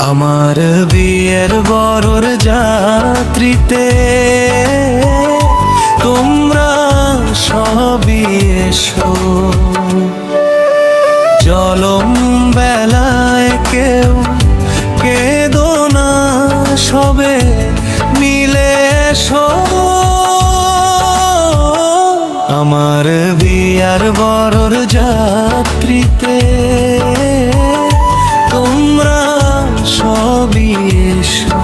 আমার বিয়ের বরর যাত্রীতে তোমরা সবই এসো। জলম বেলায় কেউ কেঁদো না, সবে মিলে এসো। আমার বিয়ার বরর যাত্রীতে তোমরা সবই এসো।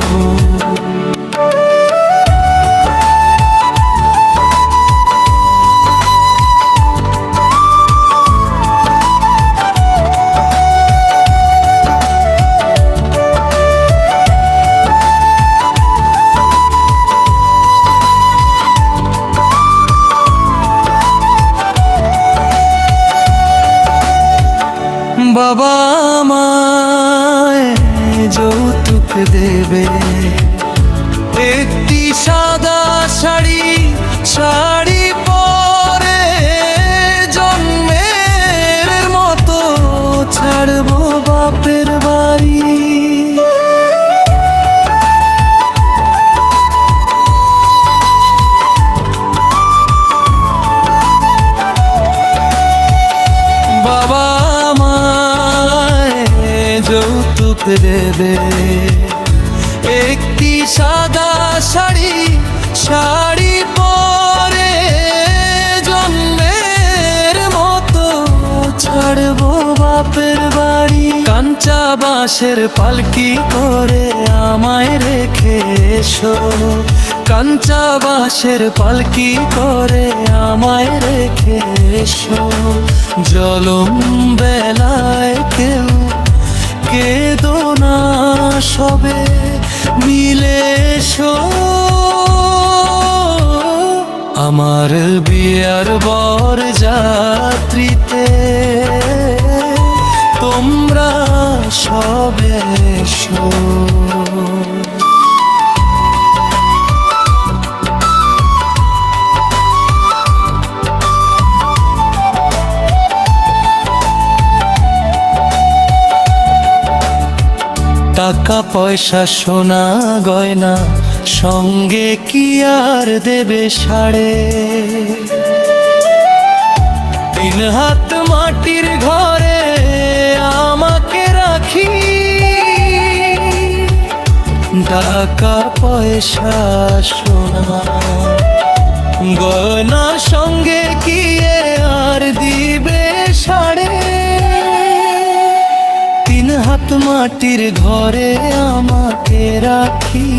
বাবা আমায় যৌতুক দেবে একটি সাদা শাড়ি পরে, জন্মের মতো ছাড়বো বাপের বাড়ি। বাবা যৌতুক দেবে একটি সাদা শাড়ি পরে, জন্মের মতো ছাড়বো বাপের বাড়ি। কাঞ্চা বাঁশের পালকি করে আমায় রেখে এসো। কাঞ্চা বাঁশের পালকি করে আমায় রেখে এসো। জলম বেলায় কেউ কেঁদো না, সবে মিলে এসো। আমার বিয়ার বর যাত্রীতে তোমরা সবে এসো। টাকা পয়সা সোনা গয়না সঙ্গে কি আর দেবে সাড়ে? 3 হাত মাটির ঘরে আমাকে রাখি। টাকা পয়সা সোনা গয়না সঙ্গে কি আর দিবে সাড়ে? 3 হাত মাটির ঘরে আমাকে রাখি।